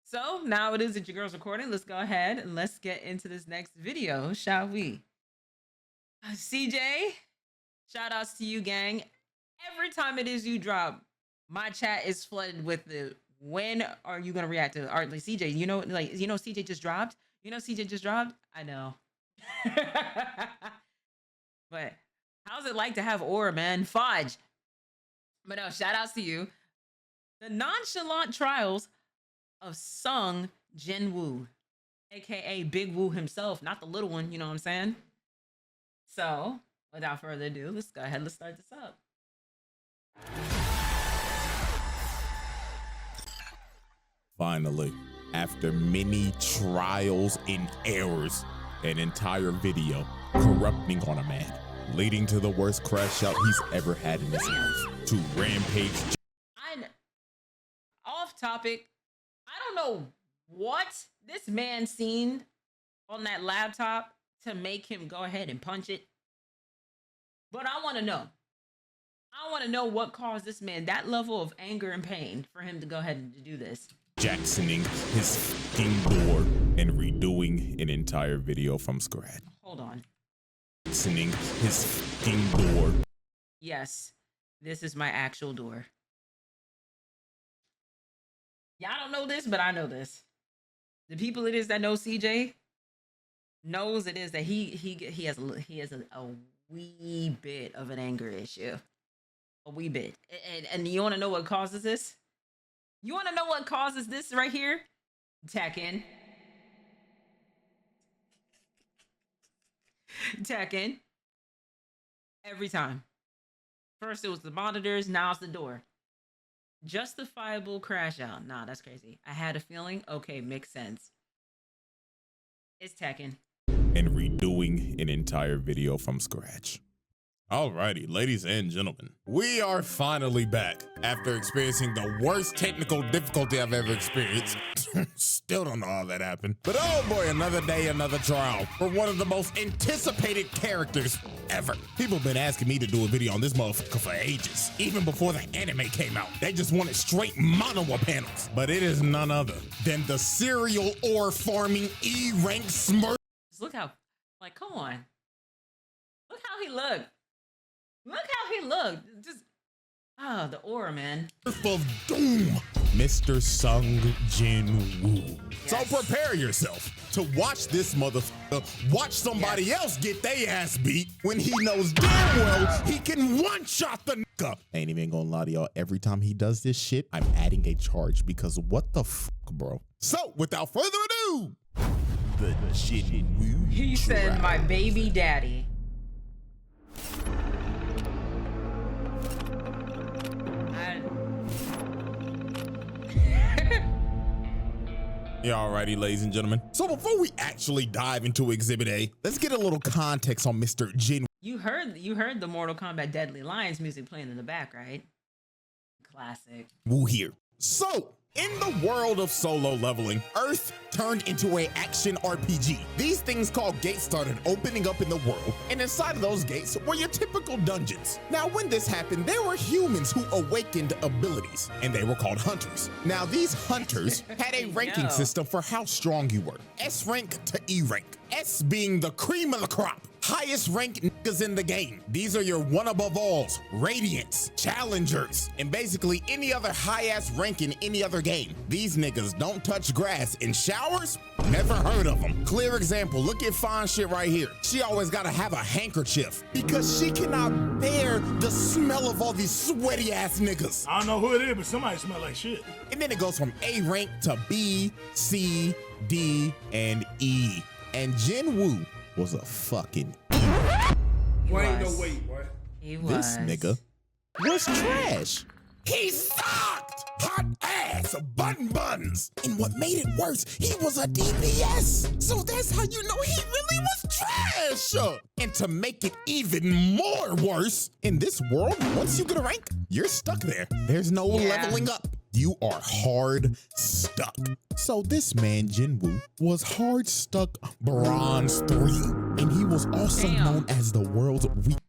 So now it is that your girl's recording. Let's go ahead and let's get into this next video, shall we? CJ, shout outs to you, gang. Every time it is you drop, my chat is flooded with the when are you gonna react to art? Like CJ, CJ just dropped. CJ just dropped. I know. But how's it like to have Aura, man? Fudge. But no, shout outs to you. The nonchalant trials of Sung Jinwoo, aka Big Woo himself, not the little one, you know what I'm saying? So, without further ado, let's go ahead, let's start this up. Finally, after many trials and errors, an entire video corrupting on a man, leading to the worst crash out he's ever had in his life, to Rampage. Off topic, I don't know what this man seen on that laptop to make him go ahead and punch it, but I want to know. I want to know what caused this man that level of anger and pain for him to go ahead and do this. Jacksoning his fucking door and redoing an entire video from scratch. Hold on. Jacksoning his fucking door. Yes, this is my actual door. Y'all don't know this, but I know this. The people it is that know CJ knows it is that he has a wee bit of an anger issue, a wee bit. And you want to know what causes this? You want to know what causes this right here? Tack in. Tack in. Every time. First it was the monitors, now it's the door. Justifiable crash out. Nah, that's crazy. I had a feeling. Okay, makes sense. It's Tekken. And redoing an entire video from scratch. Alrighty, ladies and gentlemen, we are finally back after experiencing the worst technical difficulty I've ever experienced. Still don't know how that happened. But oh boy, another day, another trial for one of the most anticipated characters ever. People have been asking me to do a video on this motherfucker for ages. Even before the anime came out, they just wanted straight mono panels. But it is none other than the serial ore farming E-rank smurf. Just look how, like, come on. Look how he looked. Look how he looked. Just, the aura, man. Of doom, Mr. Sung Jinwoo. Yes. So prepare yourself to watch this motherfucker watch somebody else get their ass beat when he knows damn well he can one-shot the nigga. Ain't even gonna lie to y'all, every time he does this shit, I'm adding a charge because what the fuck, bro? So, without further ado, the Jinwoo He said, my baby daddy. Yeah, alrighty, ladies and gentlemen. So before we actually dive into Exhibit A, let's get a little context on Mr. Jinwoo. You heard the Mortal Kombat Deadly Lions music playing in the back, right? Classic. Woo here. So, in the world of solo leveling, Earth turned into an action RPG. These things called gates started opening up in the world, and inside of those gates were your typical dungeons. Now, when this happened, there were humans who awakened abilities, and they were called hunters. Now, these hunters had a ranking system for how strong you were. S rank to E rank. S being the cream of the crop. Highest ranked niggas in the game. These are your one above alls, radiants, challengers, and basically any other high-ass rank in any other game. These niggas don't touch grass. In showers, never heard of them. Clear example, look at fine shit right here. She always gotta have a handkerchief because she cannot bear the smell of all these sweaty ass niggas. I don't know who it is, but somebody smell like shit. And then it goes from A rank to B, C, D, and E. And Jinwoo was a fucking Wait, no wait, boy. He was. This nigga was trash. He sucked! Hot ass, buns. And what made it worse, he was a DPS. So that's how you know he really was trash. And to make it even more worse, in this world, once you get a rank, you're stuck there. There's no leveling up. You are hard stuck. So this man, Jinwoo, was hard stuck bronze 3. And he was also known as the world's weakest.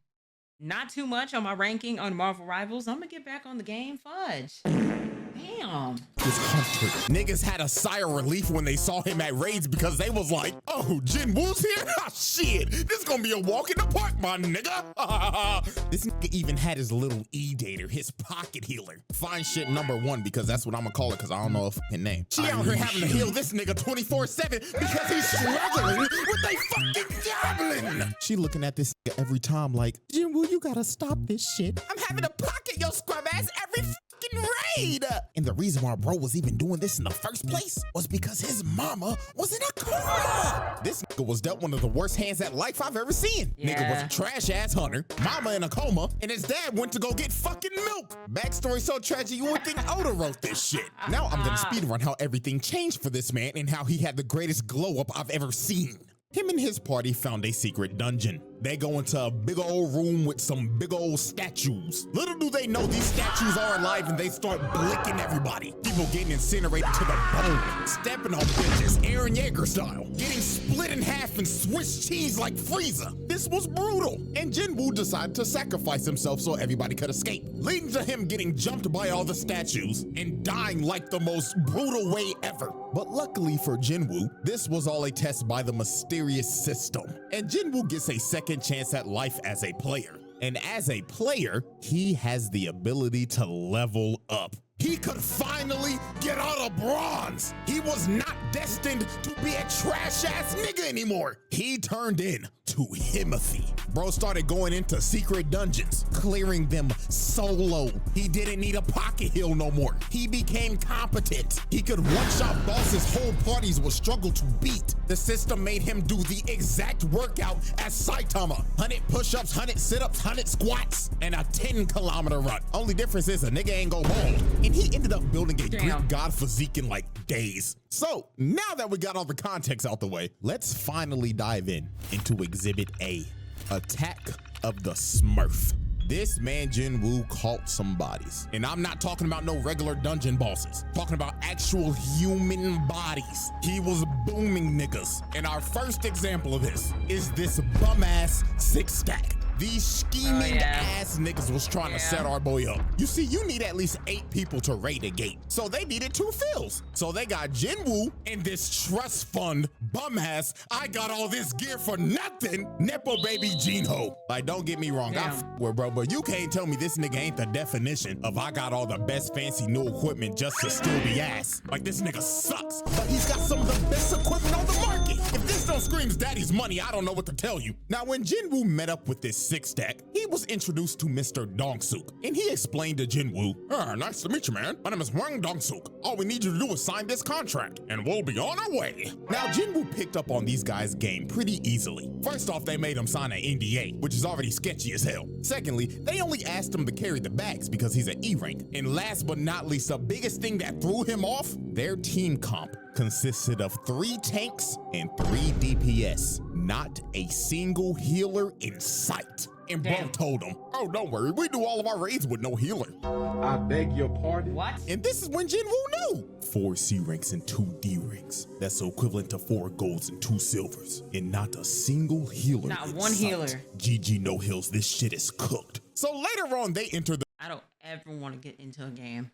Not too much on my ranking on Marvel Rivals. I'm gonna get back on the game. Fudge. Damn. Damn. Was comfort. Niggas had a sigh of relief when they saw him at raids because they was like, oh, Jinwoo's here? Ah, shit, this gonna be a walk in the park, my nigga. This nigga even had his little E-dater, his pocket healer. Fine shit #1 because that's what I'm gonna call it because I don't know a fucking name. She out here having to heal this nigga 24/7 because he's struggling with a fucking goblin. She looking at this nigga every time like, Jinwoo, you gotta stop this shit. I'm having to pocket your scrub ass every fucking raid. And the reason why bro was even doing this in the first place was because his mama was in a coma. This nigga was dealt one of the worst hands at life I've ever seen. Nigga was a trash ass hunter, mama in a coma, and his dad went to go get fucking milk. Backstory so tragic you would think Oda wrote this shit. Now I'm gonna speedrun how everything changed for this man and how he had the greatest glow up I've ever seen. Him and his party found a secret dungeon. They go into a big old room with some big old statues. Little do they know these statues are alive and they start blicking everybody. People getting incinerated to the bone, stepping on bitches, Aaron Yeager style, getting split in half and Swiss cheese like Frieza. This was brutal. And Jinwoo decided to sacrifice himself so everybody could escape, leading to him getting jumped by all the statues and dying like the most brutal way ever. But luckily for Jinwoo, this was all a test by the mysterious system. And Jinwoo gets a second chance at life as a player. And as a player, he has the ability to level up. He could finally get out of bronze. He was not destined to be a trash ass nigga anymore. He turned in to Himothy. Bro started going into secret dungeons, clearing them solo. He didn't need a pocket heal no more. He became competent. He could one-shot bosses whole parties would struggle to beat. The system made him do the exact workout as Saitama. 100 push-ups, 100 sit-ups, 100 squats, and a 10-kilometer run. Only difference is a nigga ain't go bald. And he ended up building a Greek god physique in like days. So now that we got all the context out the way, let's finally dive into Exhibit A, Attack of the Smurf. This man Jinwoo caught some bodies. And I'm not talking about no regular dungeon bosses. Talking about actual human bodies. He was booming niggas. And our first example of this is this bum ass 6-stack. These scheming ass niggas was trying to set our boy up. You see, you need at least 8 people to raid a gate. So they needed 2 fills. So they got Jinwoo and this trust fund bum ass, I got all this gear for nothing, Nepo baby Jinho. Like, don't get me wrong, I f with bro, but you can't tell me this nigga ain't the definition of I got all the best fancy new equipment just to steal the ass. Like, this nigga sucks, but he's got some of the best equipment on the market. If this don't screams daddy's money, I don't know what to tell you. Now, when Jinwoo met up with this 6-stack, he was introduced to Mr. Dongsuk, and he explained to Jinwoo, nice to meet you, man. My name is Hwang Dongsuk. All we need you to do is sign this contract, and we'll be on our way. Now, Jinwoo picked up on these guys' game pretty easily. First off, they made him sign an NDA, which is already sketchy as hell. Secondly, they only asked him to carry the bags because he's an E rank. And last but not least, the biggest thing that threw him off, their team comp consisted of 3 tanks and 3 DPS, not a single healer in sight. And bro told him, oh, don't worry, we do all of our raids with no healer. I beg your pardon? What? And this is when Jinwoo knew. 4 C ranks and 2 D ranks. That's equivalent to 4 golds and 2 silvers. And not a single healer. Not one healer. GG no heals, this shit is cooked. So later on, they enter the— I don't ever want to get into a game,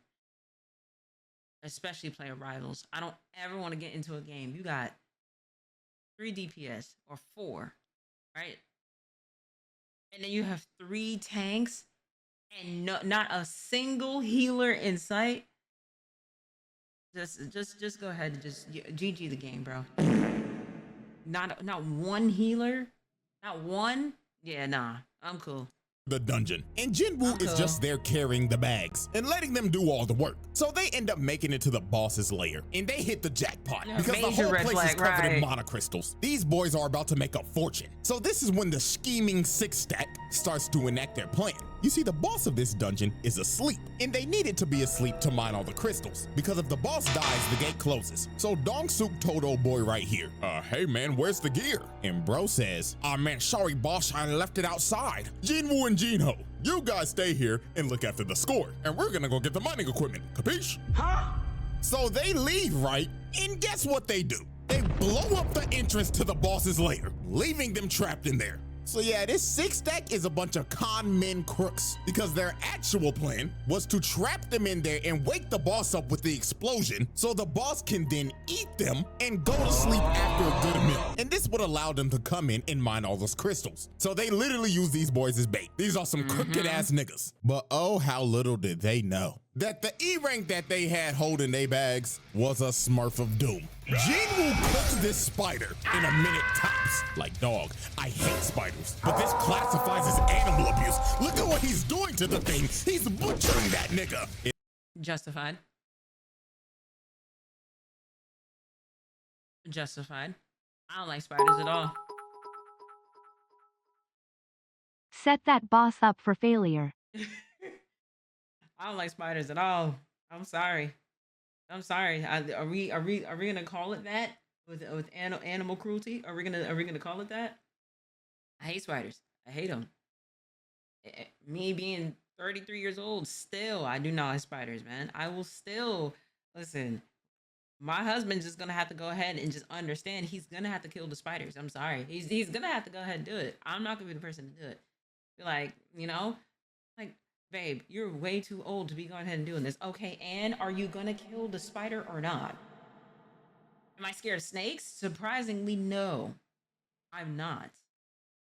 especially player rivals. I don't ever want to get into a game. You got 3 DPS or 4, right? And then you have 3 tanks and not a single healer in sight. Just go ahead and just GG the game, bro. Not one healer, not one. Yeah, nah, I'm cool. The dungeon, and Jinwoo is just there carrying the bags and letting them do all the work. So they end up making it to the boss's lair, and they hit the jackpot because the whole place is covered in monocrystals. These boys are about to make a fortune. So this is when the scheming 6-stack starts to enact their plan. You see, the boss of this dungeon is asleep, and they needed to be asleep to mine all the crystals, because if the boss dies, the gate closes. So Dongsuk told old boy right here, hey man, where's the gear? And bro says, man, sorry boss, I left it outside. Jinwoo and Jinho, you guys stay here and look after the score, and we're gonna go get the mining equipment, capiche? Huh? So they leave, right? And guess what they do? They blow up the entrance to the boss's lair, leaving them trapped in there. So yeah, this 6-stack is a bunch of con men crooks because their actual plan was to trap them in there and wake the boss up with the explosion so the boss can then eat them and go to sleep after a good meal. And this would allow them to come in and mine all those crystals. So they literally use these boys as bait. These are some crooked ass niggas. But oh, how little did they know that the E rank that they had holding their bags was a Smurf of Doom. Jinwoo cooked this spider in a minute tops. Like, dog, I hate spiders, but this classifies as animal abuse. Look at what he's doing to the thing. He's butchering that nigga. Justified. Justified. I don't like spiders at all. Set that boss up for failure. I don't like spiders at all. I'm sorry. I'm sorry. Are we gonna call it that with animal cruelty? Are we gonna call it that? I hate spiders. I hate them. Me being 33 years old, still I do not like spiders, man. I will still listen. My husband's just gonna have to go ahead and just understand he's gonna have to kill the spiders. I'm sorry. He's gonna have to go ahead and do it. I'm not gonna be the person to do it. Be like, you know, like, babe, you're way too old to be going ahead and doing this. Okay, and are you gonna kill the spider or not? Am I scared of snakes? Surprisingly, no. I'm not.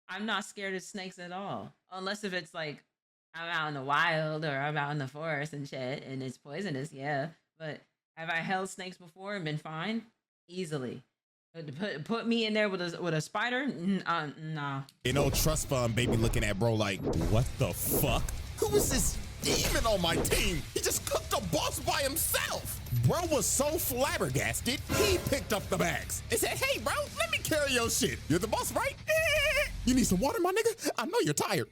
I'm not scared of snakes at all. Unless if it's like I'm out in the wild or I'm out in the forest and shit and it's poisonous, yeah. But have I held snakes before and been fine? Easily. But put me in there with a spider? Nah. You know, trust fund baby looking at bro like, what the fuck? Who is this demon on my team? He just cooked a boss by himself. Bro was so flabbergasted, he picked up the bags and said, hey bro, let me carry your shit. You're the boss, right? You need some water, my nigga? I know you're tired.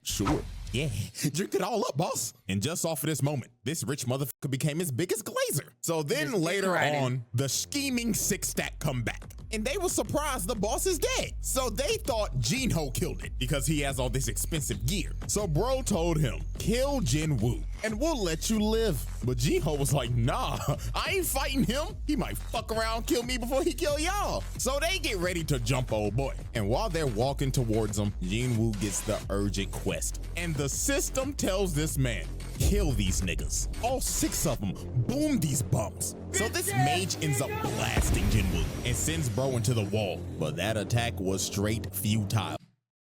Sure. Yeah, drink it all up, boss. And just off of this moment, this rich motherfucker became his biggest glazer. So then later on, the scheming 6-stack come back. And they were surprised the boss is dead. So they thought Jinwoo killed it because he has all this expensive gear. So bro told him, kill Jinwoo and we'll let you live. But Jinwoo was like, nah, I ain't fighting him. He might fuck around and kill me before he kill y'all. So they get ready to jump old boy. And while they're walking towards him, Jinwoo gets the urgent quest. And the system tells this man, kill these niggas. All 6 of them, boom these bums. So this mage ends up blasting Jinwoo and sends bro into the wall. But that attack was straight futile.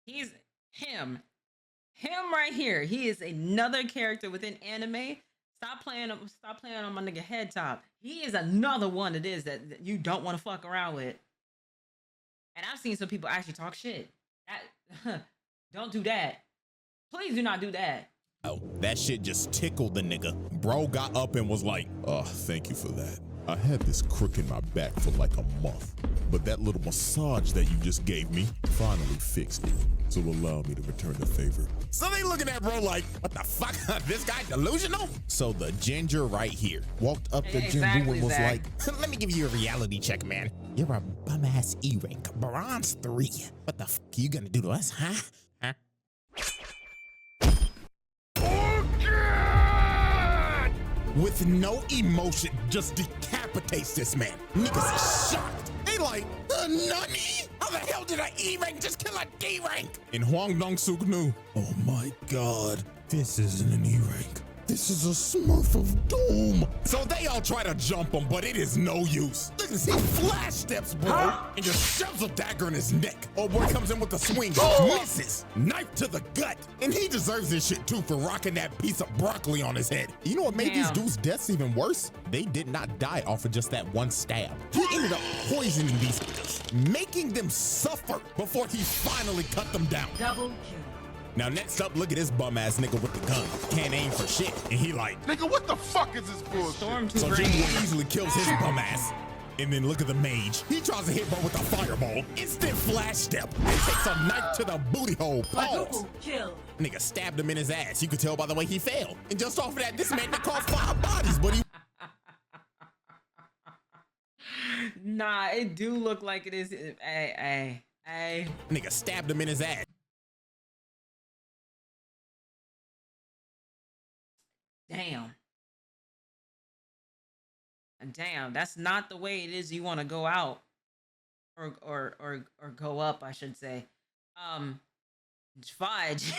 He's him right here. He is another character within anime. Stop playing on my nigga head top. He is another one that you don't want to fuck around with. And I've seen some people actually talk shit. Don't do that. Please do not do that. Oh, that shit just tickled the nigga. Bro got up and was like, oh, thank you for that. I had this crook in my back for like a month, but that little massage that you just gave me finally fixed it. So allow me to return the favor. So they looking at bro like, what the fuck? This guy delusional? So the ginger right here walked up to Jinwoo and was like, let me give you a reality check, man. You're a bum ass E rank, bronze 3. What the fuck are you gonna do to us, huh? With no emotion, just decapitates this man. Niggas is shocked. They like, nani? How the hell did an E rank just kill a D rank? And Hwang Dong-suk knew, oh my God, this isn't an E rank. This is a Smurf of Doom. So they all try to jump him, but it is no use. Look at this, he flash steps, bro, and just shoves a dagger in his neck. Oh boy comes in with a swing, misses, knife to the gut. And he deserves this shit too for rocking that piece of broccoli on his head. You know what made these dudes' deaths even worse? They did not die off of just that one stab. He ended up poisoning these niggas, making them suffer before he finally cut them down. Double kill. Now next up, look at this bum ass nigga with the gun. Can't aim for shit. And he like, Nigga, what the fuck is this bullshit? so Jinwoo easily kills his bum ass. And then look at the mage. He tries to hit bro with a fireball. Instant flash step. And takes a knife to the booty hole. Pause. Kill. Nigga stabbed him in his ass. You could tell by the way he fell. And just off of that, this man that caused 5 bodies, but he Nah, it do look like it is. Hey. nigga stabbed him in his ass. Damn, that's not the way it is you want to go out or go up, I should say. Fudge.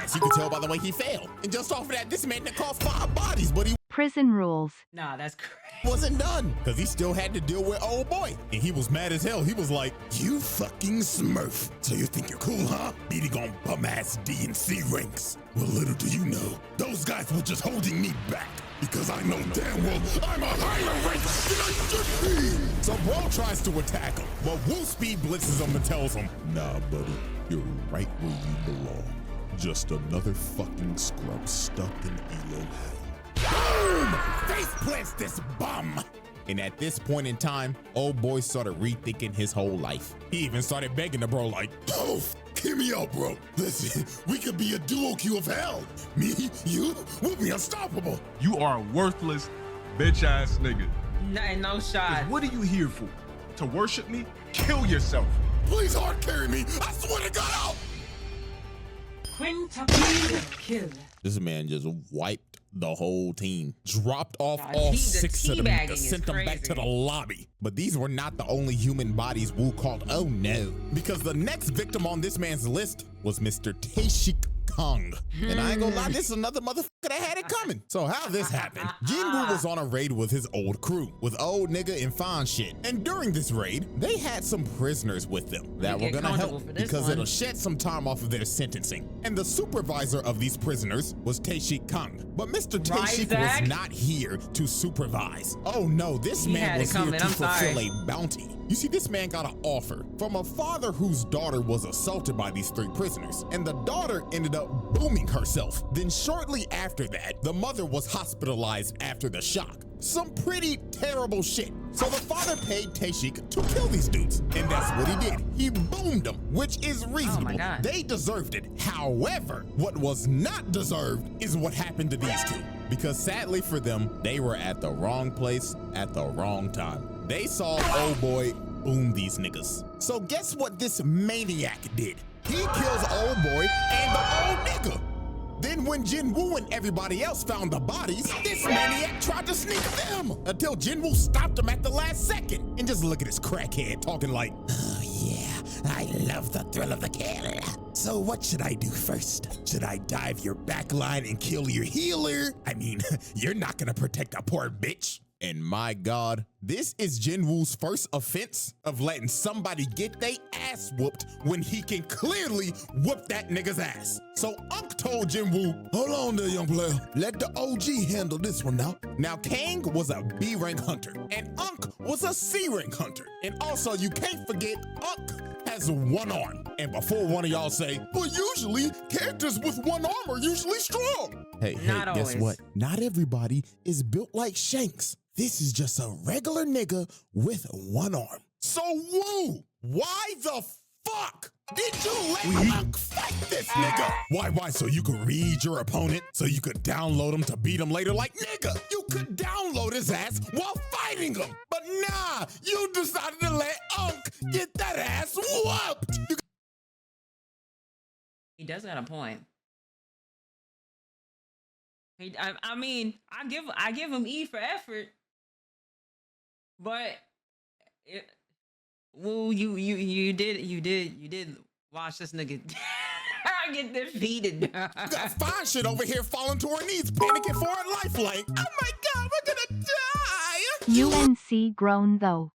As you can tell by the way he failed. And just off of that, this man that caused 5 bodies, but he Prison rules. Nah, that's crazy. wasn't done because he still had to deal with old boy. And he was mad as hell. He was like, you fucking smurf. So you think you're cool, huh? Beating on bum-ass D and C ranks. Well, little do you know, those guys were just holding me back. Because I know damn well I'm a higher rank than I should be. So Bro tries to attack him, but Woo Speed blitzes him and tells him, nah, buddy, you're right where you belong. Just another fucking scrub stuck in Elo hell. Boom! Face plants this bum! And at this point in time, old boy started rethinking his whole life. He even started begging the bro like, oh, hear me out, bro. Listen, we could be a duo queue of hell. Me, you, we'll be unstoppable. You are a worthless, bitch-ass nigga. No shot. What are you here for? To worship me? Kill yourself. Please hard carry me. I swear to God, out. Quintuple kill. This man just wiped the whole team, dropped off God, all the 6 of them teabagging to is send them back crazy. to the lobby. But these were not the only human bodies Wu called oh no, because the next victim on this man's list was Mr. Taeshik Kong. And I ain't gonna lie, this is another motherfucker that had it coming. So how this happened, Jinwoo was on a raid with his old crew, with old nigga and fine shit. And during this raid, they had some prisoners with them that were gonna help because it'll shed some time off of their sentencing. And the supervisor of these prisoners was Taeshik Kong. But Mr. Taeshik was not here to supervise. Oh no, this man was here to fulfill a bounty. You see, this man got an offer from a father whose daughter was assaulted by these 3 prisoners, and the daughter ended up booming herself. Then shortly after that, the mother was hospitalized after the shock. Some pretty terrible shit. So the father paid Taeshik to kill these dudes, and that's what he did. He boomed them, which is reasonable. They deserved it. However, what was not deserved is what happened to these 2. Because sadly for them, they were at the wrong place at the wrong time. They saw old boy boom these niggas. So guess what this maniac did? He kills old boy and the old nigga. Then when Jinwoo and everybody else found the bodies, this maniac tried to sneak them until Jinwoo stopped him at the last second. And just look at this crackhead talking like, oh yeah, I love the thrill of the kill. So what should I do first? Should I dive your backline and kill your healer? I mean, you're not gonna protect a poor bitch. And my God, this is Jinwoo's first offense of letting somebody get they ass whooped when he can clearly whoop that nigga's ass. So Unk told Jinwoo, hold on there, young player. Let the OG handle this one now. Now, Kang was a B rank hunter and Unk was a C rank hunter. And also, you can't forget, Unk has 1 arm. And before one of y'all say, well, usually characters with 1 arm are usually strong. Hey, guess what? Not everybody is built like Shanks. This is just a regular nigga with 1 arm. So Woo, why the fuck did you let Unk fight this nigga? Why? So you could read your opponent, so you could download him to beat him later? Like, nigga, you could download his ass while fighting him. But nah, you decided to let Unk get that ass whooped. He does got a point. I mean, I give him E for effort, but well, you did watch this nigga get defeated. You got fine shit over here falling to her knees, panicking for her lifeline. Oh my God, we're gonna die. UNC grown though.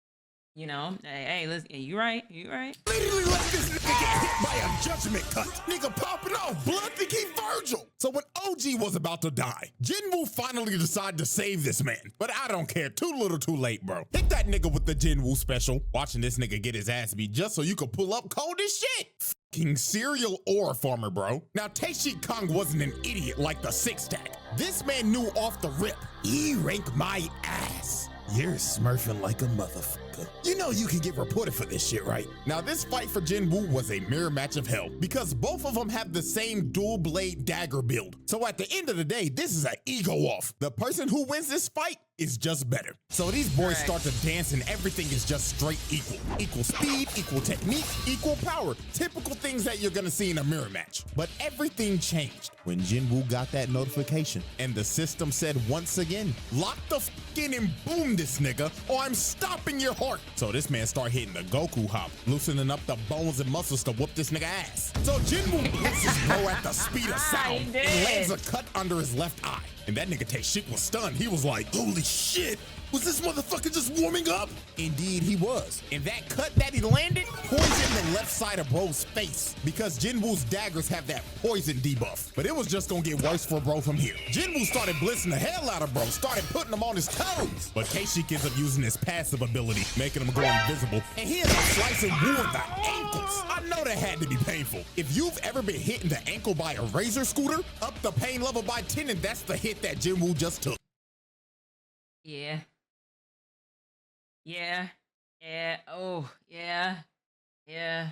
You know, hey, listen, you right. Literally let this nigga get hit by a judgment cut. Nigga popping off, blood to keep Virgil. So when OG was about to die, Jinwoo finally decided to save this man. But I don't care, too little too late, bro. Hit that nigga with the Jinwoo special. Watching this nigga get his ass beat just so you could pull up cold as shit. Fucking serial ore farmer, bro. Now, Taeshik Kong wasn't an idiot like the 6-tag. This man knew off the rip, E rank my ass. You're smurfing like a motherfucker. You know you can get reported for this shit, right? Now, this fight for Jinwoo was a mirror match of hell because both of them have the same dual blade dagger build. So at the end of the day, this is an ego off. The person who wins this fight is just better. So these boys Correct. start to dance and everything is just straight equal. Equal speed, equal technique, equal power. Typical things that you're gonna see in a mirror match. But everything changed when Jinwoo got that notification and the system said once again, lock the f in and boom this nigga or I'm stopping your heart. So this man start hitting the Goku hop, loosening up the bones and muscles to whoop this nigga ass. So Jinwoo blitzes bro at the speed of sound he and did. lands a cut under his left eye. And that nigga Taeshik was stunned. He was like, holy shit. Was this motherfucker just warming up? Indeed, he was. And that cut that he landed poisoned the left side of bro's face because Jinwoo's daggers have that poison debuff. But it was just gonna get worse for bro from here. Jinwoo started blitzing the hell out of bro, started putting him on his toes. But Taeshik ends up using his passive ability, making him go invisible. And he ends up slicing Woo in the ankles. I know that had to be painful. If you've ever been hit in the ankle by a razor scooter, up the pain level by 10, and that's the hit that Jinwoo just took. Yeah. Yeah. Yeah. Oh, yeah. Yeah.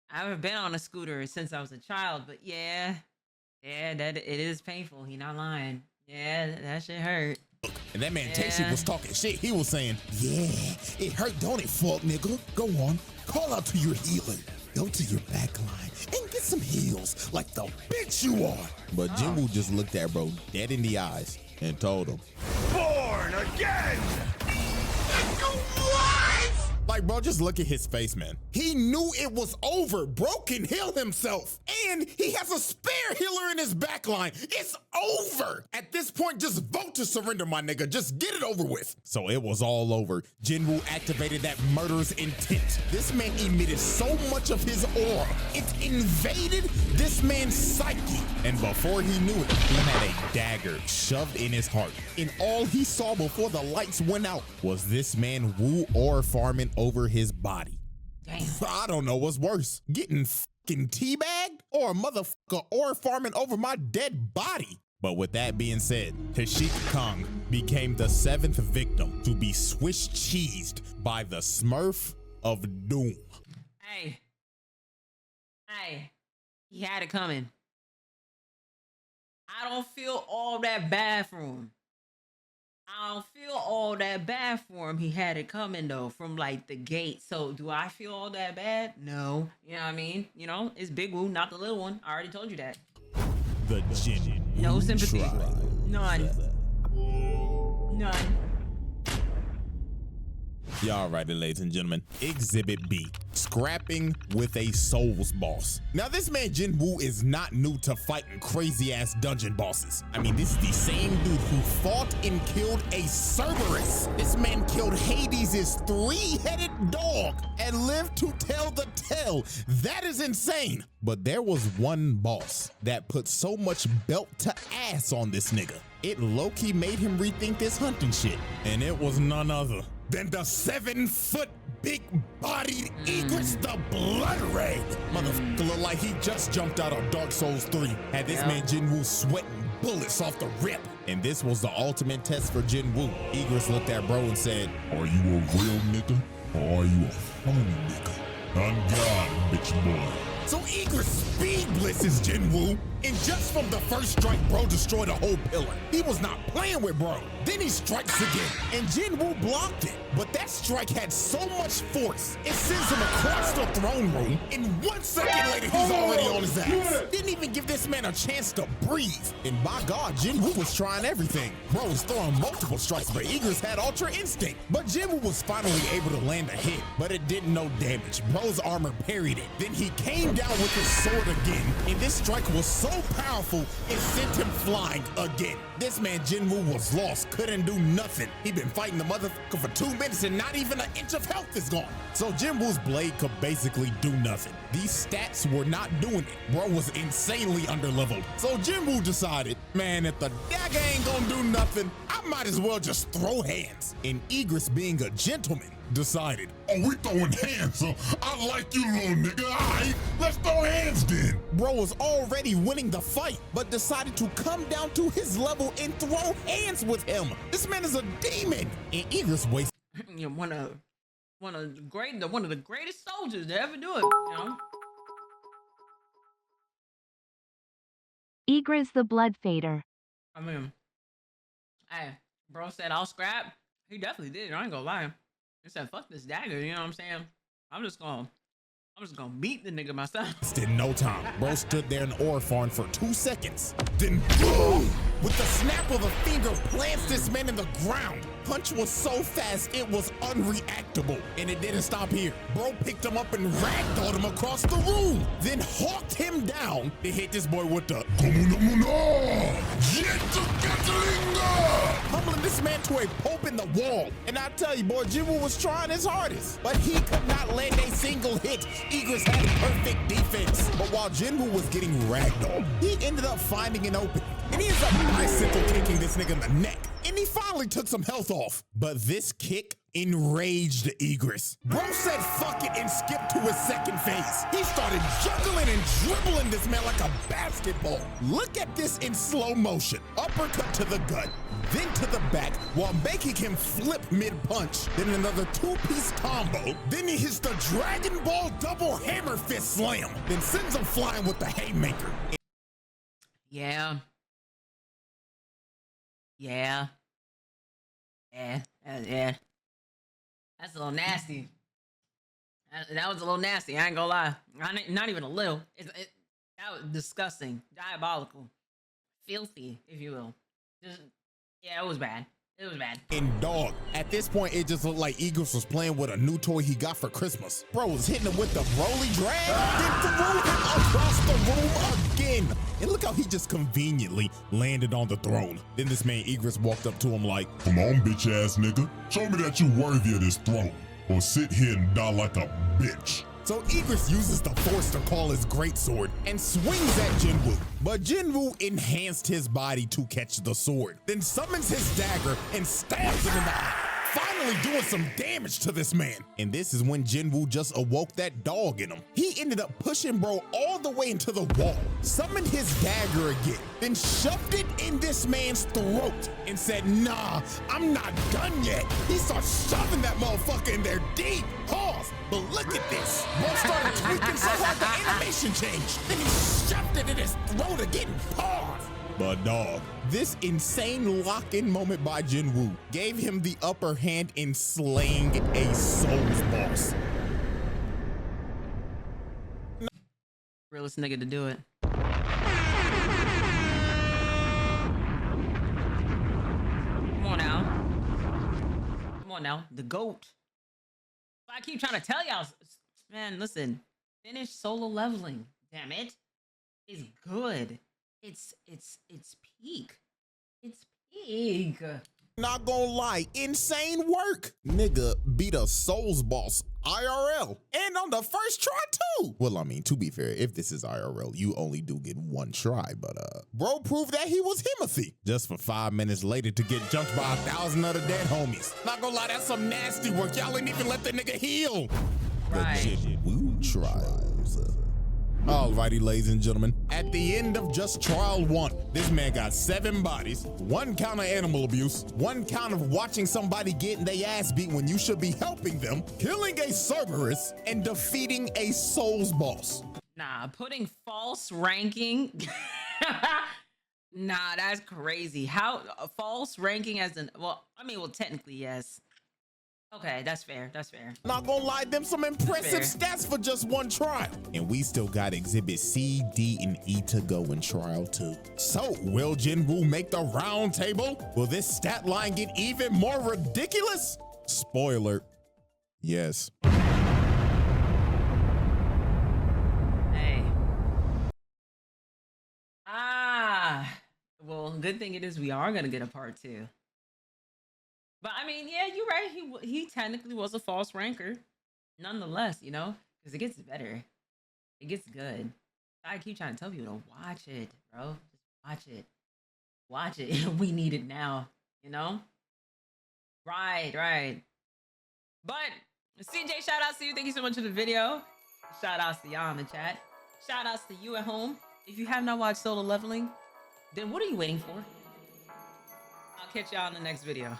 I haven't been on a scooter since I was a child, but yeah. Yeah, that it is painful. He not lying. Yeah, that shit hurt. And that man Yeah. Taeshik was talking shit. He was saying, yeah, it hurt, don't it, fuck nigga? Go on, call out to your healer. Go to your back line and get some heals like the bitch you are. But Jinwoo just looked at bro dead in the eyes and told him, Born again! like, bro, just look at his face, man. He knew it was over. Bro can heal himself. And he has a spare healer in his backline. It's over. At this point, just vote to surrender, my nigga. Just get it over with. So it was all over. Jinwoo activated that murderous intent. This man emitted so much of his aura. It invaded this man's psyche. And before he knew it, he had a dagger shoved in his heart. And all he saw before the lights went out was this man Woo aura farming over his body. Damn. I don't know what's worse, getting fucking teabagged or a motherfucker aura farming over my dead body. But with that being said, Taeshik Kong became the 7th victim to be Swiss cheesed by the Smurf of Doom. Hey. Hey. He had it coming. I don't feel all that bad for him. I don't feel all that bad for him. He had it coming though from like the gate. So do I feel all that bad? No. You know what I mean? You know, it's Big Woo, not the little one. I already told you that. The Jinwoo No sympathy. tribe. None. None. Y'all right, ladies and gentlemen. Exhibit B, scrapping with a Souls boss. Now this man Jinwoo is not new to fighting crazy ass dungeon bosses. I mean, this is the same dude who fought and killed a Cerberus. This man killed Hades' 3-headed dog and lived to tell the tale. That is insane. But there was one boss that put so much belt to ass on this nigga. It low-key made him rethink this hunting shit. And it was none other than the 7-foot big-bodied Egrets the Blood Red. Motherfucker look like he just jumped out of Dark Souls 3. Had this man Jinwoo sweating bullets off the rip. And this was the ultimate test for Jinwoo. Egrets looked at bro and said, Are you a real nigga or are you a phony nigga? On God, bitch boy. So Egrets speed blitzes Jinwoo, and just from the first strike, bro destroyed a whole pillar. He was not playing with bro. Then he strikes again, and Jinwoo blocked it. But that strike had so much force, it sends him across the throne room, and 1 second later, he's already on his ass. Didn't even give this man a chance to breathe. And by God, Jinwoo was trying everything. Bro was throwing multiple strikes, but Egrets had Ultra Instinct. But Jinwoo was finally able to land a hit, but it did no damage. Bro's armor parried it. Then he came down with his sword again, and this strike was so powerful, it sent him flying again. This man Jinwoo was lost, couldn't do nothing. He'd been fighting the motherfucker for 2 minutes and not even an inch of health is gone. So Jinwoo's blade could basically do nothing. These stats were not doing it. Bro was insanely underleveled. So Jinwoo decided, man, if the dagger ain't gonna do nothing, I might as well just throw hands. And Egrets, being a gentleman, decided, Oh, we throwing hands, so I like you, little nigga. All right, let's throw hands then. bro was already winning the fight, but decided to come down to his level and throw hands with him. This man is a demon. And Egrets wasted You know, one of the greatest soldiers to ever do it. You know. Egrets the Blood Fader. I mean, hey, Bro said I'll scrap. He definitely did. I ain't gonna lie. He said, "Fuck this dagger." You know what I'm saying? I'm just gonna beat the nigga myself. In no time, bro stood there in ore farm for 2 seconds. Then boom! With the snap of a finger, plants this man in the ground. Punch was so fast, it was unreactable. And it didn't stop here. Bro picked him up and ragdolled him across the room. Then hawked him down. They hit this boy with the humbling this man to a pulp in the wall. And I tell you, boy, Jinwoo was trying his hardest, but he could not land a single hit. Egress had perfect defense. But while Jinwoo was getting ragdolled, he ended up finding an opening. And he ends up bicycle kicking this nigga in the neck. And he finally took some health off. But this kick enraged Egress. Bro said fuck it and skipped to his second phase. He started juggling and dribbling this man like a basketball. Look at this in slow motion. Uppercut to the gut, then to the back, while making him flip mid-punch. Then another two-piece combo. Then he hits the Dragon Ball double hammer fist slam. Then sends him flying with the haymaker. Yeah. That's a little nasty. That was a little nasty. I ain't gonna lie. Not even a little. That was disgusting, diabolical, filthy, if you will. Yeah, it was bad. It was bad. And dog, at this point, it just looked like Egress was playing with a new toy he got for Christmas. Bro was hitting him with the Broly drag, then threw him across the room again. And look how he just conveniently landed on the throne. Then this man Egress walked up to him like, Come on, bitch ass nigga. Show me that you worthy of this throne. Or sit here and die like a bitch. So Egress uses the Force to call his greatsword and swings at Jinwoo. But Jinwoo enhanced his body to catch the sword, then summons his dagger and stabs him in the eye, finally doing some damage to this man. And this is when Jinwoo just awoke that dog in him. He ended up pushing bro all the way into the wall, summoned his dagger again, then shoved it in this man's throat and said, nah, I'm not done yet. He starts shoving that motherfucker in there deep. Pause. But look at this. Bro started tweaking so hard the animation changed. Then he shoved it in his throat again. Pause. But dog, this insane lock-in moment by Jinwoo gave him the upper hand in slaying a Souls boss. Realest nigga to do it. Come on now. The GOAT. I keep trying to tell y'all, man, listen, finish solo leveling. Damn it. It's good. It's peak. It's peak. Not gonna lie, insane work. Nigga beat a Souls boss IRL and on the first try too. Well, I mean, to be fair, if this is IRL, you only do get one try, but bro proved that he was Himothy just for 5 minutes later to get jumped by 1,000 other dead homies. Not gonna lie, that's some nasty work. Y'all ain't even let the nigga heal. Right. The Jinwoo trials. Alrighty, ladies and gentlemen, at the end of just trial 1, this man got 7 bodies, 1 count of animal abuse, 1 count of watching somebody getting their ass beat when you should be helping them, killing a Cerberus, and defeating a Souls boss. Nah, putting false ranking. Nah, that's crazy. How false ranking as in, well, technically, yes. Okay, that's fair. That's fair. Not gonna lie, them some impressive stats for just 1 trial. And we still got exhibit C, D, and E to go in trial 2. So, will Jinwoo make the round table? Will this stat line get even more ridiculous? Spoiler, yes. Hey. Well, good thing it is we are gonna get a part 2. But I mean, yeah, you're right. He technically was a false ranker, nonetheless, you know, because it gets better. It gets good. I keep trying to tell people to watch it, bro. Just watch it. Watch it. We need it now, you know? Right. But CJ, shout outs to you. Thank you so much for the video. Shout outs to y'all in the chat. Shout outs to you at home. If you have not watched Solo Leveling, then what are you waiting for? I'll catch y'all in the next video.